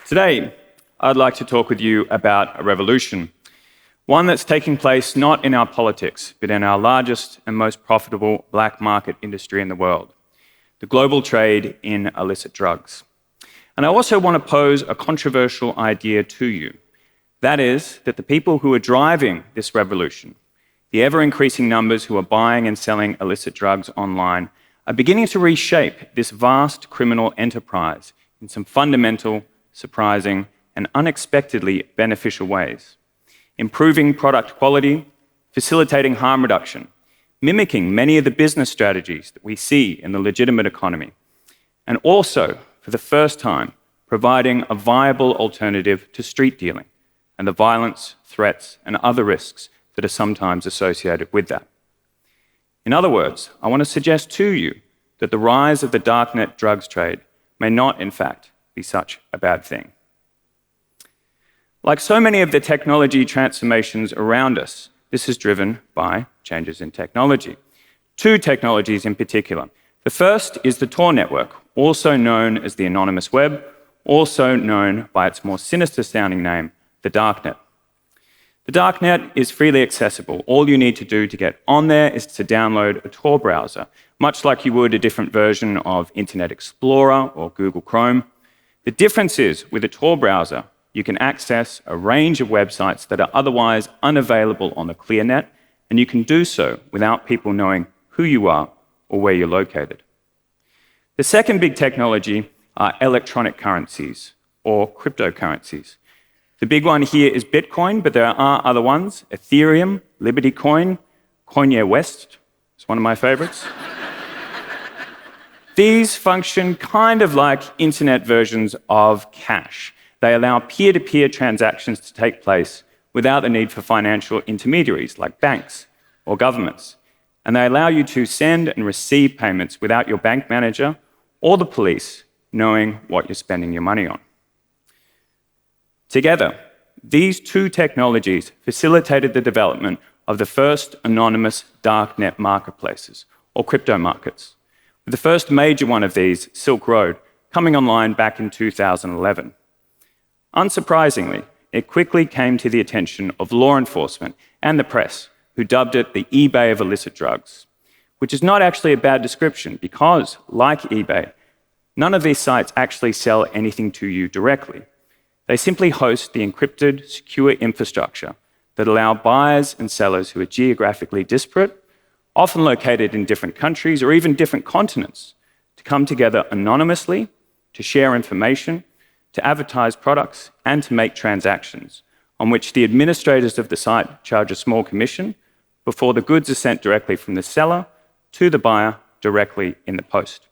Today, I'd like to talk with you about a revolution, one that's taking place not in our politics, but in our largest and most profitable black market industry in the world, the global trade in illicit drugs. And I also want to pose a controversial idea to you. That is, that the people who are driving this revolution, the ever-increasing numbers who are buying and selling illicit drugs online, are beginning to reshape this vast criminal enterprise in some fundamental, surprising, and unexpectedly beneficial ways, improving product quality, facilitating harm reduction, mimicking many of the business strategies that we see in the legitimate economy, and also, for the first time, providing a viable alternative to street dealing and the violence, threats, and other risks that are sometimes associated with that. In other words, I want to suggest to you that the rise of the darknet drugs trade may not, in fact, be such a bad thing. Like so many of the technology transformations around us, this is driven by changes in technology. Two technologies in particular. The first is the Tor network, also known as the anonymous web, also known by its more sinister-sounding name, the darknet. The darknet is freely accessible. All you need to do to get on there is to download a Tor browser, much like you would a different version of Internet Explorer or Google Chrome. The difference is, with a Tor browser, you can access a range of websites that are otherwise unavailable on the clear net, and you can do so without people knowing who you are or where you're located. The second big technology are electronic currencies, or cryptocurrencies. The big one here is Bitcoin, but there are other ones: Ethereum, Liberty Coin, Kanye West is one of my favorites. These function kind of like internet versions of cash. They allow peer-to-peer transactions to take place without the need for financial intermediaries like banks or governments. And they allow you to send and receive payments without your bank manager or the police knowing what you're spending your money on. Together, these two technologies facilitated the development of the first anonymous darknet marketplaces, or crypto markets, with the first major one of these, Silk Road, coming online back in 2011. Unsurprisingly, it quickly came to the attention of law enforcement and the press, who dubbed it the eBay of illicit drugs, which is not actually a bad description because, like eBay, none of these sites actually sell anything to you directly. They simply host the encrypted, secure infrastructure that allow buyers and sellers who are geographically disparate, often located in different countries or even different continents, to come together anonymously, to share information, to advertise products, and to make transactions, on which the administrators of the site charge a small commission before the goods are sent directly from the seller to the buyer directly in the post.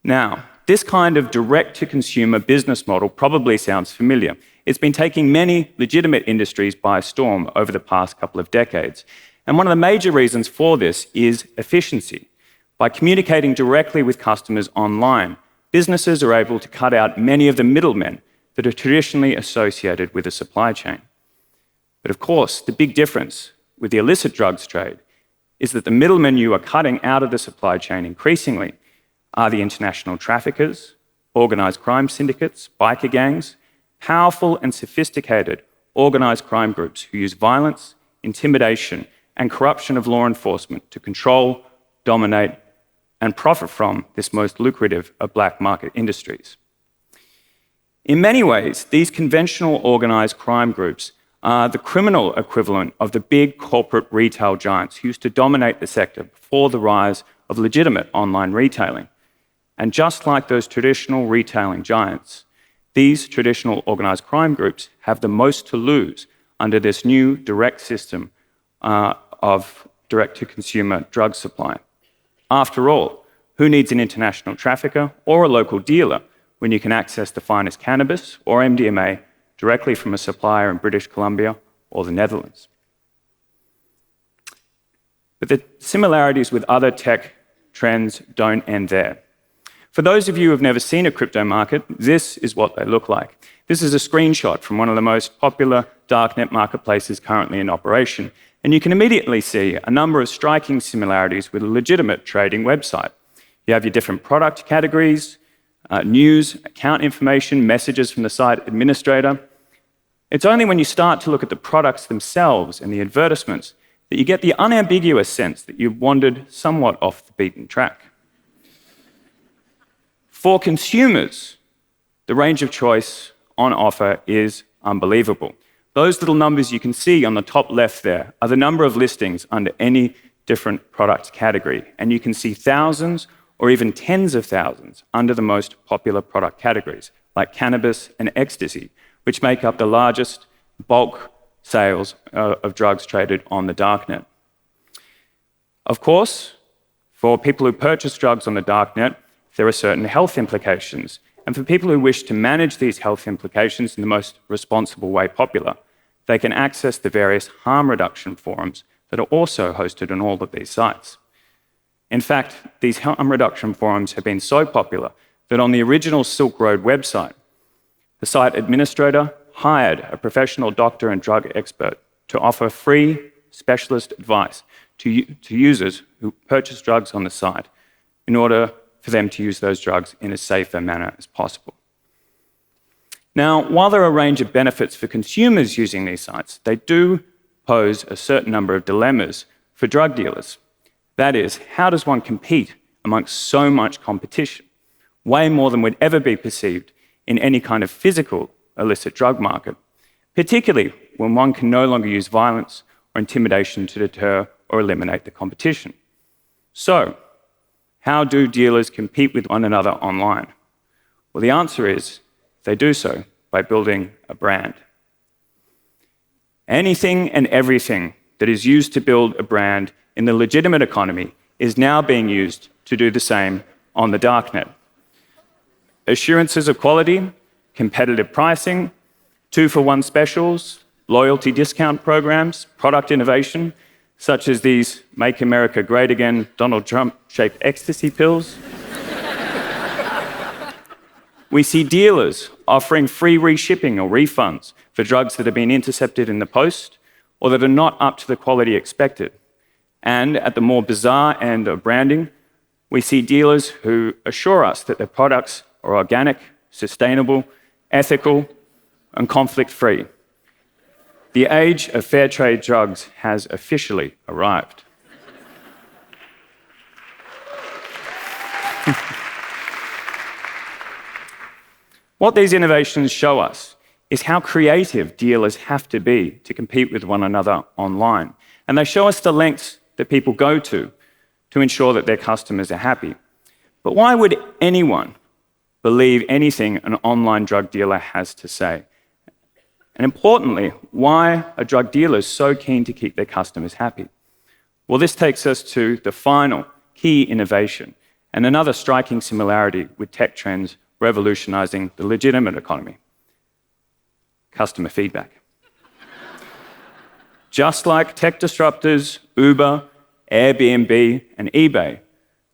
Now, this kind of direct-to-consumer business model probably sounds familiar. It's been taking many legitimate industries by storm over the past couple of decades. And one of the major reasons for this is efficiency. By communicating directly with customers online, businesses are able to cut out many of the middlemen that are traditionally associated with a supply chain. But of course, the big difference with the illicit drugs trade is that the middlemen you are cutting out of the supply chain increasingly are the international traffickers, organized crime syndicates, biker gangs, powerful and sophisticated organized crime groups who use violence, intimidation, and corruption of law enforcement to control, dominate, and profit from this most lucrative of black market industries. In many ways, these conventional organized crime groups are the criminal equivalent of the big corporate retail giants who used to dominate the sector before the rise of legitimate online retailing. And just like those traditional retailing giants, these traditional organized crime groups have the most to lose under this new direct system of direct-to-consumer drug supply. After all, who needs an international trafficker or a local dealer when you can access the finest cannabis or MDMA directly from a supplier in British Columbia or the Netherlands? But the similarities with other tech trends don't end there. For those of you who have never seen a crypto market, this is what they look like. This is a screenshot from one of the most popular darknet marketplaces currently in operation, and you can immediately see a number of striking similarities with a legitimate trading website. You have your different product categories, news, account information, messages from the site administrator. It's only when you start to look at the products themselves and the advertisements that you get the unambiguous sense that you've wandered somewhat off the beaten track. For consumers, the range of choice on offer is unbelievable. Those little numbers you can see on the top left there are the number of listings under any different product category, and you can see thousands or even tens of thousands under the most popular product categories, like cannabis and ecstasy, which make up the largest bulk sales of drugs traded on the darknet. Of course, for people who purchase drugs on the darknet, there are certain health implications. And for people who wish to manage these health implications in the most responsible way popular, they can access the various harm reduction forums that are also hosted on all of these sites. In fact, these harm reduction forums have been so popular that on the original Silk Road website, the site administrator hired a professional doctor and drug expert to offer free specialist advice to users who purchase drugs on the site in order for them to use those drugs in as safe a manner as possible. Now, while there are a range of benefits for consumers using these sites, they do pose a certain number of dilemmas for drug dealers. That is, how does one compete amongst so much competition, way more than would ever be perceived in any kind of physical illicit drug market, particularly when one can no longer use violence or intimidation to deter or eliminate the competition. So, how do dealers compete with one another online? Well, the answer is they do so by building a brand. Anything and everything that is used to build a brand in the legitimate economy is now being used to do the same on the darknet. Assurances of quality, competitive pricing, 2-for-1 specials, loyalty discount programs, product innovation, such as these Make America Great Again Donald Trump-shaped ecstasy pills. We see dealers offering free reshipping or refunds for drugs that have been intercepted in the post or that are not up to the quality expected. And at the more bizarre end of branding, we see dealers who assure us that their products are organic, sustainable, ethical, and conflict-free. The age of fair trade drugs has officially arrived. What these innovations show us is how creative dealers have to be to compete with one another online. And they show us the lengths that people go to ensure that their customers are happy. But why would anyone believe anything an online drug dealer has to say? And importantly, why are drug dealers so keen to keep their customers happy? Well, this takes us to the final key innovation and another striking similarity with tech trends revolutionizing the legitimate economy: customer feedback. Just like tech disruptors, Uber, Airbnb, and eBay,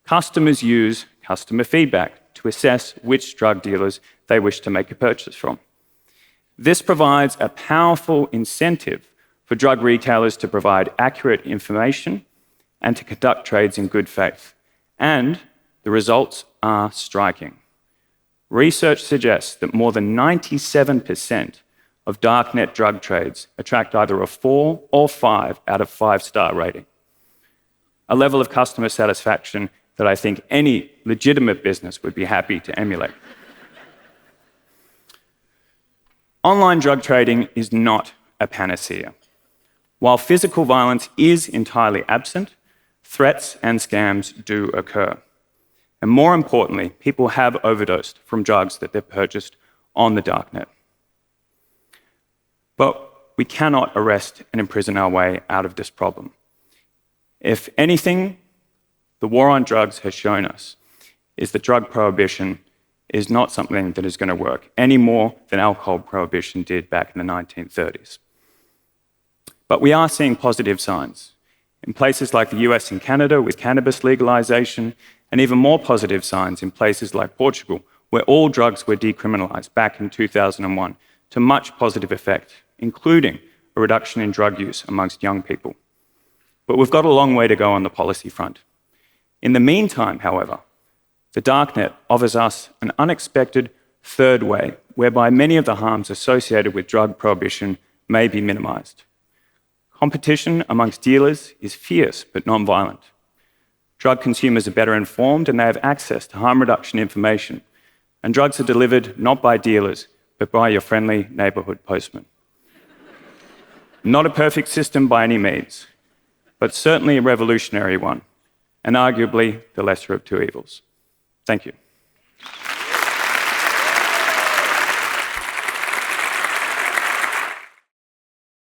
customers use customer feedback to assess which drug dealers they wish to make a purchase from. This provides a powerful incentive for drug retailers to provide accurate information and to conduct trades in good faith. And the results are striking. Research suggests that more than 97% of darknet drug trades attract either a 4 or 5 out of 5-star rating, a level of customer satisfaction that I think any legitimate business would be happy to emulate. Online drug trading is not a panacea. While physical violence is entirely absent, threats and scams do occur. And more importantly, people have overdosed from drugs that they've purchased on the darknet. But we cannot arrest and imprison our way out of this problem. If anything, the war on drugs has shown us is that drug prohibition is not something that is going to work any more than alcohol prohibition did back in the 1930s. But we are seeing positive signs in places like the US and Canada with cannabis legalization, and even more positive signs in places like Portugal, where all drugs were decriminalized back in 2001 to much positive effect, including a reduction in drug use amongst young people. But we've got a long way to go on the policy front. In the meantime, however, The darknet offers us an unexpected third way, whereby many of the harms associated with drug prohibition may be minimized. Competition amongst dealers is fierce but non-violent. Drug consumers are better informed and they have access to harm reduction information. And drugs are delivered not by dealers, but by your friendly neighborhood postman. Not a perfect system by any means, but certainly a revolutionary one, and arguably the lesser of two evils. Thank you.